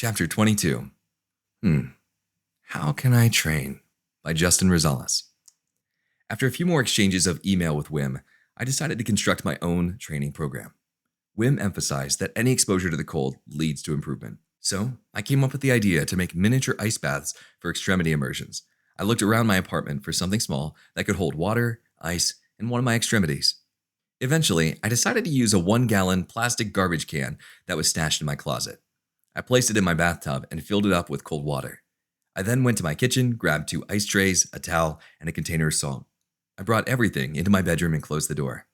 Chapter 22. How Can I Train? By Justin Rosales. After a few more exchanges of email with Wim, I decided to construct my own training program. Wim emphasized that any exposure to the cold leads to improvement. So, I came up with the idea to make miniature ice baths for extremity immersions. I looked around my apartment for something small that could hold water, ice, and one of my extremities. Eventually, I decided to use a 1-gallon plastic garbage can that was stashed in my closet. I placed it in my bathtub and filled it up with cold water. I then went to my kitchen, grabbed 2 ice trays, a towel, and a container of salt. I brought everything into my bedroom and closed the door.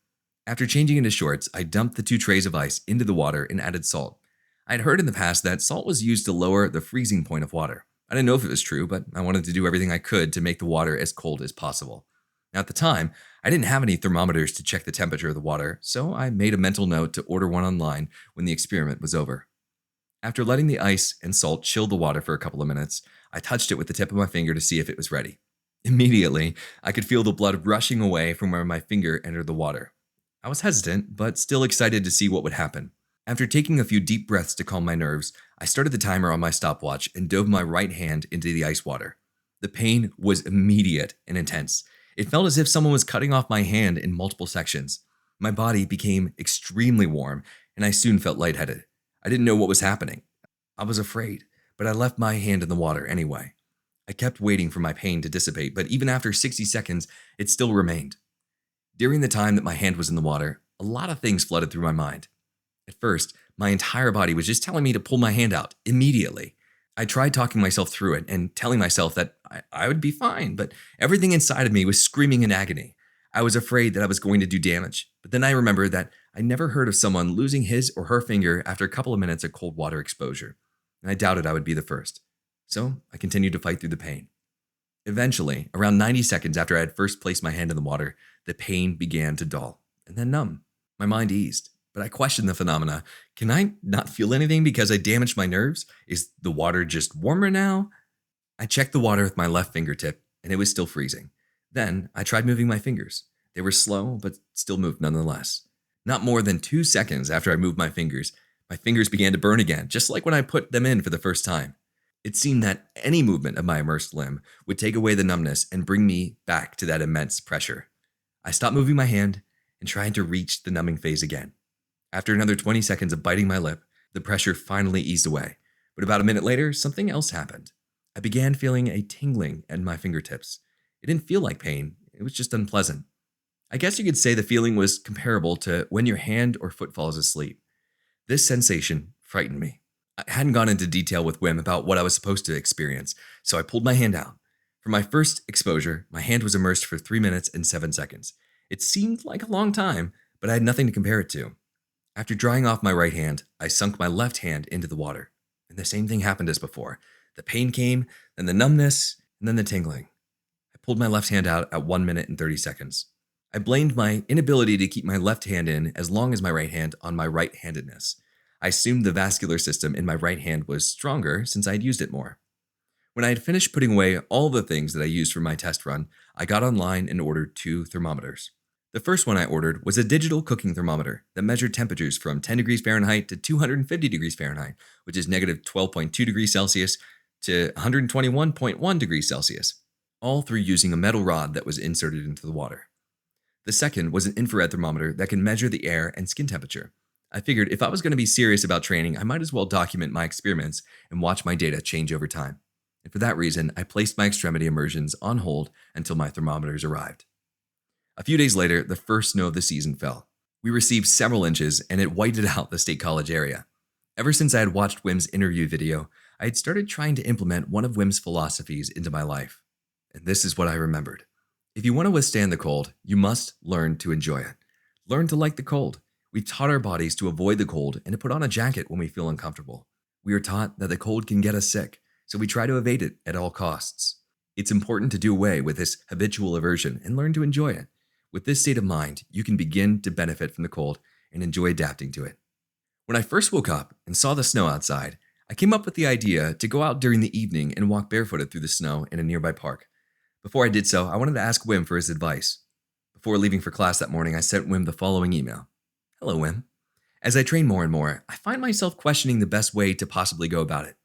After changing into shorts, I dumped the 2 trays of ice into the water and added salt. I had heard in the past that salt was used to lower the freezing point of water. I didn't know if it was true, but I wanted to do everything I could to make the water as cold as possible. Now, at the time, I didn't have any thermometers to check the temperature of the water, so I made a mental note to order one online when the experiment was over. After letting the ice and salt chill the water for a couple of minutes, I touched it with the tip of my finger to see if it was ready. Immediately, I could feel the blood rushing away from where my finger entered the water. I was hesitant, but still excited to see what would happen. After taking a few deep breaths to calm my nerves, I started the timer on my stopwatch and dove my right hand into the ice water. The pain was immediate and intense. It felt as if someone was cutting off my hand in multiple sections. My body became extremely warm, and I soon felt lightheaded. I didn't know what was happening. I was afraid, but I left my hand in the water anyway. I kept waiting for my pain to dissipate, but even after 60 seconds, it still remained. During the time that my hand was in the water, a lot of things flooded through my mind. At first, my entire body was just telling me to pull my hand out immediately. I tried talking myself through it and telling myself that I would be fine, but everything inside of me was screaming in agony. I was afraid that I was going to do damage, but then I remembered that I never heard of someone losing his or her finger after a couple of minutes of cold water exposure, and I doubted I would be the first. So I continued to fight through the pain. Eventually, around 90 seconds after I had first placed my hand in the water, the pain began to dull and then numb. My mind eased, but I questioned the phenomena. Can I not feel anything because I damaged my nerves? Is the water just warmer now? I checked the water with my left fingertip, and it was still freezing. Then I tried moving my fingers. They were slow, but still moved nonetheless. Not more than 2 seconds after I moved my fingers began to burn again, just like when I put them in for the first time. It seemed that any movement of my immersed limb would take away the numbness and bring me back to that immense pressure. I stopped moving my hand and tried to reach the numbing phase again. After another 20 seconds of biting my lip, the pressure finally eased away. But about a minute later, something else happened. I began feeling a tingling at my fingertips. It didn't feel like pain, it was just unpleasant. I guess you could say the feeling was comparable to when your hand or foot falls asleep. This sensation frightened me. I hadn't gone into detail with Wim about what I was supposed to experience, so I pulled my hand out. For my first exposure, my hand was immersed for 3 minutes and 7 seconds. It seemed like a long time, but I had nothing to compare it to. After drying off my right hand, I sunk my left hand into the water, and the same thing happened as before. The pain came, then the numbness, and then the tingling. I pulled my left hand out at 1 minute and 30 seconds. I blamed my inability to keep my left hand in as long as my right hand on my right-handedness. I assumed the vascular system in my right hand was stronger since I had used it more. When I had finished putting away all the things that I used for my test run, I got online and ordered 2 thermometers. The first one I ordered was a digital cooking thermometer that measured temperatures from 10 degrees Fahrenheit to 250 degrees Fahrenheit, which is negative 12.2 degrees Celsius to 121.1 degrees Celsius, all through using a metal rod that was inserted into the water. The second was an infrared thermometer that can measure the air and skin temperature. I figured if I was going to be serious about training, I might as well document my experiments and watch my data change over time. And for that reason, I placed my extremity immersions on hold until my thermometers arrived. A few days later, the first snow of the season fell. We received several inches, and it whited out the State College area. Ever since I had watched Wim's interview video, I had started trying to implement one of Wim's philosophies into my life. And this is what I remembered. If you want to withstand the cold, you must learn to enjoy it. Learn to like the cold. We've taught our bodies to avoid the cold and to put on a jacket when we feel uncomfortable. We are taught that the cold can get us sick, so we try to evade it at all costs. It's important to do away with this habitual aversion and learn to enjoy it. With this state of mind, you can begin to benefit from the cold and enjoy adapting to it. When I first woke up and saw the snow outside, I came up with the idea to go out during the evening and walk barefooted through the snow in a nearby park. Before I did so, I wanted to ask Wim for his advice. Before leaving for class that morning, I sent Wim the following email. Hello, Wim. As I train more and more, I find myself questioning the best way to possibly go about it.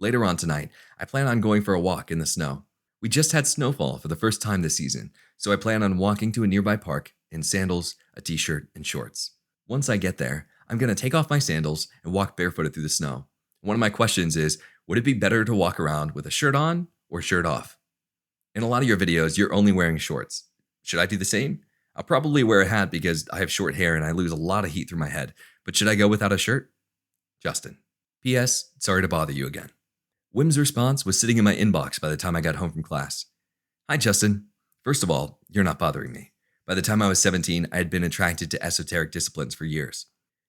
Later on tonight, I plan on going for a walk in the snow. We just had snowfall for the first time this season, so I plan on walking to a nearby park in sandals, a t-shirt, and shorts. Once I get there, I'm going to take off my sandals and walk barefooted through the snow. One of my questions is, would it be better to walk around with a shirt on or shirt off? In a lot of your videos, you're only wearing shorts. Should I do the same? I'll probably wear a hat because I have short hair and I lose a lot of heat through my head, but should I go without a shirt? Justin. P.S. Sorry to bother you again. Wim's response was sitting in my inbox by the time I got home from class. Hi, Justin. First of all, you're not bothering me. By the time I was 17, I had been attracted to esoteric disciplines for years.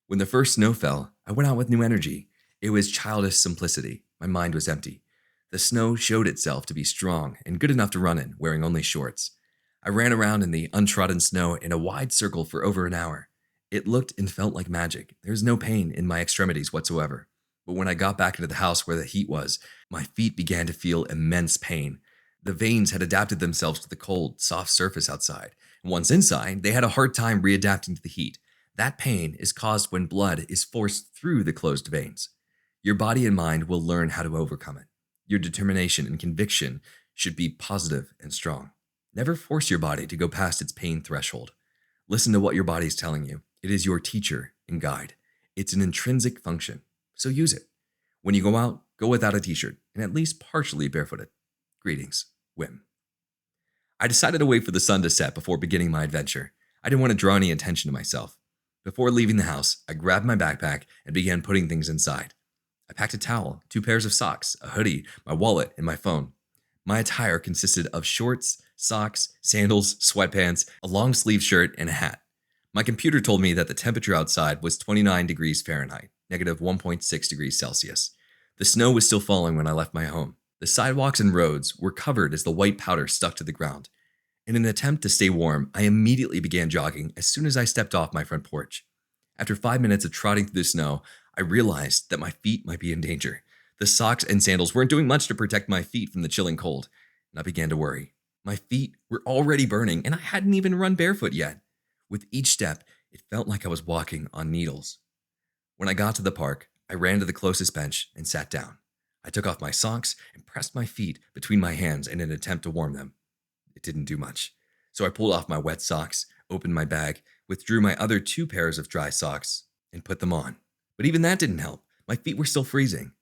When the first snow fell, I went out with new energy. It was childish simplicity. My mind was empty. The snow showed itself to be strong and good enough to run in, wearing only shorts. I ran around in the untrodden snow in a wide circle for over an hour. It looked and felt like magic. There was no pain in my extremities whatsoever. But when I got back into the house where the heat was, my feet began to feel immense pain. The veins had adapted themselves to the cold, soft surface outside. And once inside, they had a hard time readapting to the heat. That pain is caused when blood is forced through the closed veins. Your body and mind will learn how to overcome it. Your determination and conviction should be positive and strong. Never force your body to go past its pain threshold. Listen to what your body is telling you. It is your teacher and guide. It's an intrinsic function, so use it. When you go out, go without a t-shirt and at least partially barefooted. Greetings, Wim. I decided to wait for the sun to set before beginning my adventure. I didn't want to draw any attention to myself. Before leaving the house, I grabbed my backpack and began putting things inside. I packed a towel, 2 pairs of socks, a hoodie, my wallet, and my phone. My attire consisted of shorts, socks, sandals, sweatpants, a long sleeve shirt, and a hat. My computer told me that the temperature outside was 29 degrees Fahrenheit, negative 1.6 degrees Celsius. The snow was still falling when I left my home. The sidewalks and roads were covered as the white powder stuck to the ground. In an attempt to stay warm, I immediately began jogging as soon as I stepped off my front porch. After 5 minutes of trotting through the snow, I realized that my feet might be in danger. The socks and sandals weren't doing much to protect my feet from the chilling cold, and I began to worry. My feet were already burning, and I hadn't even run barefoot yet. With each step, it felt like I was walking on needles. When I got to the park, I ran to the closest bench and sat down. I took off my socks and pressed my feet between my hands in an attempt to warm them. It didn't do much. So I pulled off my wet socks, opened my bag, withdrew my other 2 pairs of dry socks, and put them on. But even that didn't help. My feet were still freezing.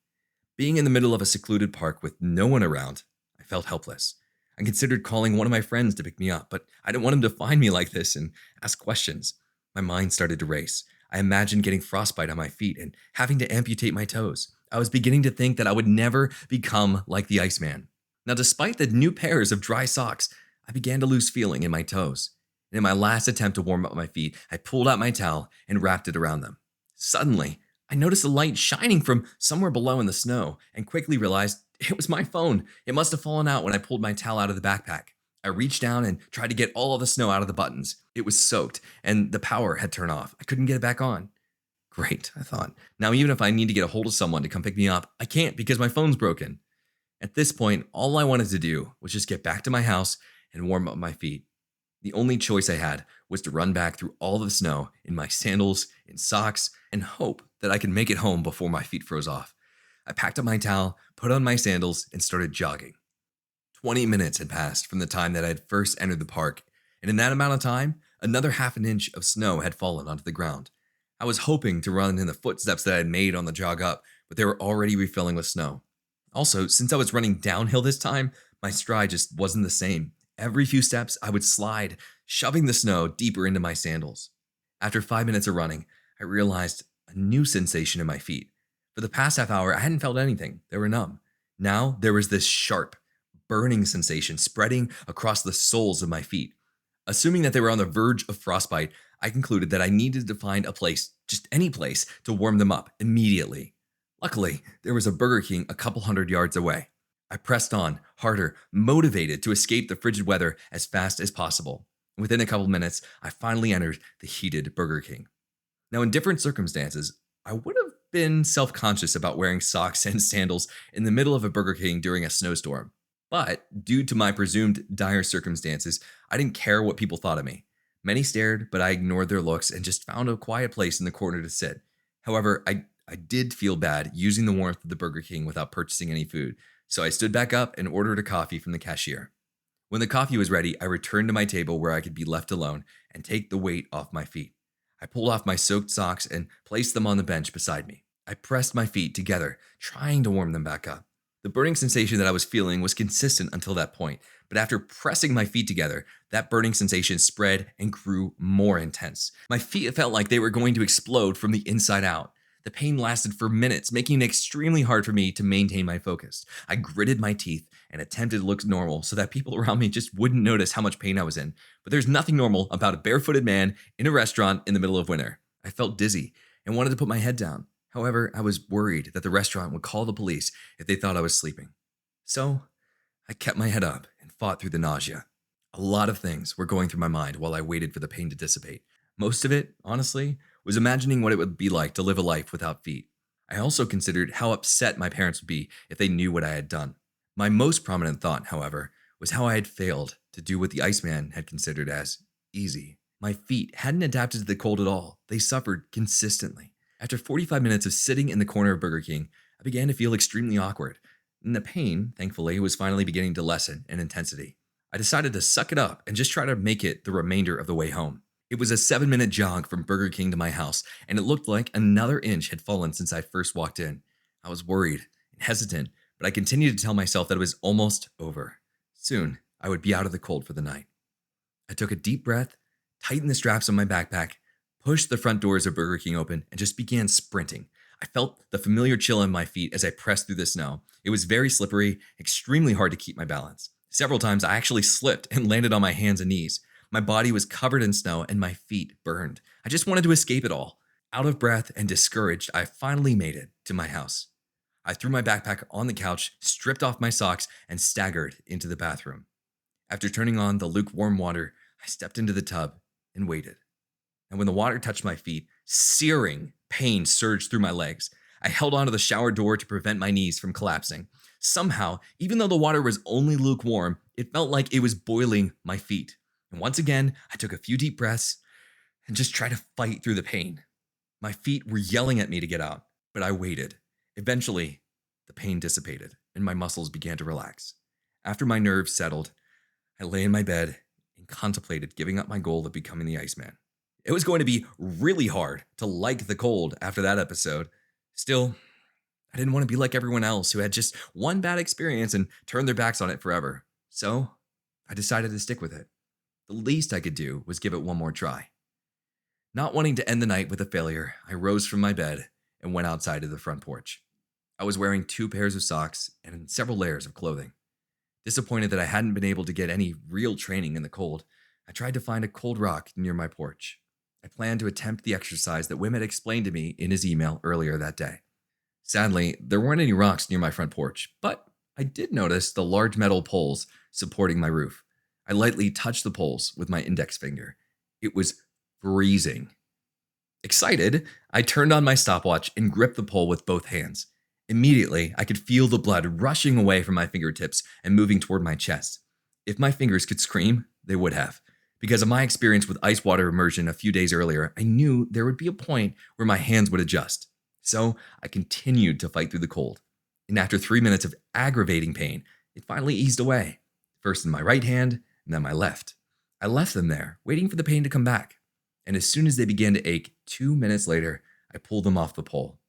Being in the middle of a secluded park with no one around, I felt helpless. I considered calling one of my friends to pick me up, but I didn't want him to find me like this and ask questions. My mind started to race. I imagined getting frostbite on my feet and having to amputate my toes. I was beginning to think that I would never become like the Iceman. Now, despite the new pairs of dry socks, I began to lose feeling in my toes. And in my last attempt to warm up my feet, I pulled out my towel and wrapped it around them. Suddenly, I noticed a light shining from somewhere below in the snow and quickly realized it was my phone. It must have fallen out when I pulled my towel out of the backpack. I reached down and tried to get all of the snow out of the buttons. It was soaked and the power had turned off. I couldn't get it back on. Great, I thought. Now, even if I need to get a hold of someone to come pick me up, I can't because my phone's broken. At this point, all I wanted to do was just get back to my house and warm up my feet. The only choice I had was to run back through all the snow in my sandals, in socks, and hope that I could make it home before my feet froze off. I packed up my towel, put on my sandals, and started jogging. 20 minutes had passed from the time that I had first entered the park, and in that amount of time, another half an inch of snow had fallen onto the ground. I was hoping to run in the footsteps that I had made on the jog up, but they were already refilling with snow. Also, since I was running downhill this time, my stride just wasn't the same. Every few steps, I would slide, shoving the snow deeper into my sandals. After 5 minutes of running, I realized a new sensation in my feet. For the past half hour, I hadn't felt anything. They were numb. Now, there was this sharp, burning sensation spreading across the soles of my feet. Assuming that they were on the verge of frostbite, I concluded that I needed to find a place, just any place, to warm them up immediately. Luckily, there was a Burger King a couple hundred yards away. I pressed on, harder, motivated to escape the frigid weather as fast as possible. Within a couple minutes, I finally entered the heated Burger King. Now, in different circumstances, I would have been self-conscious about wearing socks and sandals in the middle of a Burger King during a snowstorm. But due to my presumed dire circumstances, I didn't care what people thought of me. Many stared, but I ignored their looks and just found a quiet place in the corner to sit. However, I I did feel bad using the warmth of the Burger King without purchasing any food, so I stood back up and ordered a coffee from the cashier. When the coffee was ready, I returned to my table where I could be left alone and take the weight off my feet. I pulled off my soaked socks and placed them on the bench beside me. I pressed my feet together, trying to warm them back up. The burning sensation that I was feeling was consistent until that point, but after pressing my feet together, that burning sensation spread and grew more intense. My feet felt like they were going to explode from the inside out. The pain lasted for minutes, making it extremely hard for me to maintain my focus. I gritted my teeth and attempted to look normal so that people around me just wouldn't notice how much pain I was in. But there's nothing normal about a barefooted man in a restaurant in the middle of winter. I felt dizzy and wanted to put my head down. However, I was worried that the restaurant would call the police if they thought I was sleeping. So, I kept my head up and fought through the nausea. A lot of things were going through my mind while I waited for the pain to dissipate. Most of it, honestly, was imagining what it would be like to live a life without feet. I also considered how upset my parents would be if they knew what I had done. My most prominent thought, however, was how I had failed to do what the Iceman had considered as easy. My feet hadn't adapted to the cold at all. They suffered consistently. After 45 minutes of sitting in the corner of Burger King, I began to feel extremely awkward, and the pain, thankfully, was finally beginning to lessen in intensity. I decided to suck it up and just try to make it the remainder of the way home. It was a 7-minute jog from Burger King to my house, and it looked like another inch had fallen since I first walked in. I was worried and hesitant, but I continued to tell myself that it was almost over. Soon, I would be out of the cold for the night. I took a deep breath, tightened the straps on my backpack, pushed the front doors of Burger King open, and just began sprinting. I felt the familiar chill in my feet as I pressed through the snow. It was very slippery, extremely hard to keep my balance. Several times I actually slipped and landed on my hands and knees. My body was covered in snow and my feet burned. I just wanted to escape it all. Out of breath and discouraged, I finally made it to my house. I threw my backpack on the couch, stripped off my socks, and staggered into the bathroom. After turning on the lukewarm water, I stepped into the tub and waited. And when the water touched my feet, searing pain surged through my legs. I held onto the shower door to prevent my knees from collapsing. Somehow, even though the water was only lukewarm, it felt like it was boiling my feet. And once again, I took a few deep breaths and just tried to fight through the pain. My feet were yelling at me to get out, but I waited. Eventually, the pain dissipated and my muscles began to relax. After my nerves settled, I lay in my bed and contemplated giving up my goal of becoming the Iceman. It was going to be really hard to like the cold after that episode. Still, I didn't want to be like everyone else who had just one bad experience and turned their backs on it forever. So, I decided to stick with it. The least I could do was give it one more try. Not wanting to end the night with a failure, I rose from my bed and went outside to the front porch. I was wearing 2 pairs of socks and several layers of clothing. Disappointed that I hadn't been able to get any real training in the cold, I tried to find a cold rock near my porch. I planned to attempt the exercise that Wim had explained to me in his email earlier that day. Sadly, there weren't any rocks near my front porch, but I did notice the large metal poles supporting my roof. I lightly touched the poles with my index finger. It was freezing. Excited, I turned on my stopwatch and gripped the pole with both hands. Immediately, I could feel the blood rushing away from my fingertips and moving toward my chest. If my fingers could scream, they would have. Because of my experience with ice water immersion a few days earlier, I knew there would be a point where my hands would adjust. So I continued to fight through the cold. And after 3 minutes of aggravating pain, it finally eased away. First in my right hand, and then my left. I left them there, waiting for the pain to come back. And as soon as they began to ache, 2 minutes later, I pulled them off the pole.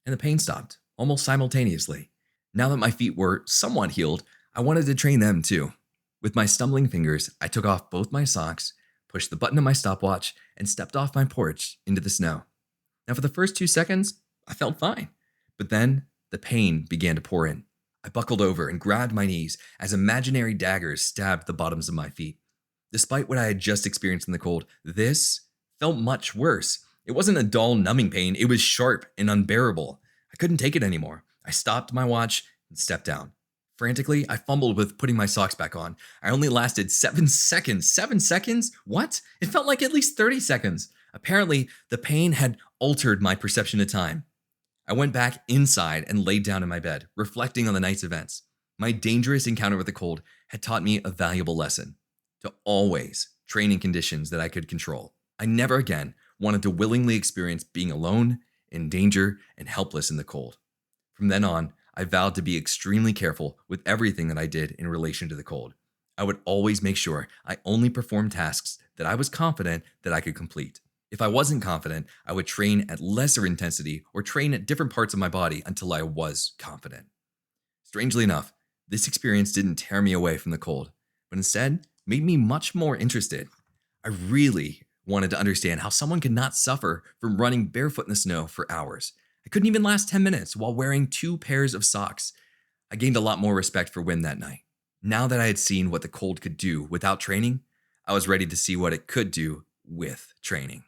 And the pain stopped, almost simultaneously. Now that my feet were somewhat healed, I wanted to train them too. With my stumbling fingers, I took off both my socks, pushed the button of my stopwatch, and stepped off my porch into the snow. Now, for the first 2 seconds, I felt fine. But then, the pain began to pour in. I buckled over and grabbed my knees as imaginary daggers stabbed the bottoms of my feet. Despite what I had just experienced in the cold, this felt much worse. It wasn't a dull, numbing pain. It was sharp and unbearable. I couldn't take it anymore. I stopped my watch and stepped down. Frantically, I fumbled with putting my socks back on. I only lasted 7 seconds. 7 seconds? What? It felt like at least 30 seconds. Apparently, the pain had altered my perception of time. I went back inside and laid down in my bed, reflecting on the night's events. My dangerous encounter with the cold had taught me a valuable lesson: to always train in conditions that I could control. I never again wanted to willingly experience being alone in danger and helpless in the cold. From then on, I vowed to be extremely careful with everything that I did in relation to the cold. I would always make sure I only performed tasks that I was confident that I could complete. If I wasn't confident, I would train at lesser intensity or train at different parts of my body until I was confident. Strangely enough, this experience didn't tear me away from the cold, but instead made me much more interested. I really wanted to understand how someone could not suffer from running barefoot in the snow for hours. I couldn't even last 10 minutes while wearing 2 pairs of socks. I gained a lot more respect for Wim that night. Now that I had seen what the cold could do without training, I was ready to see what it could do with training.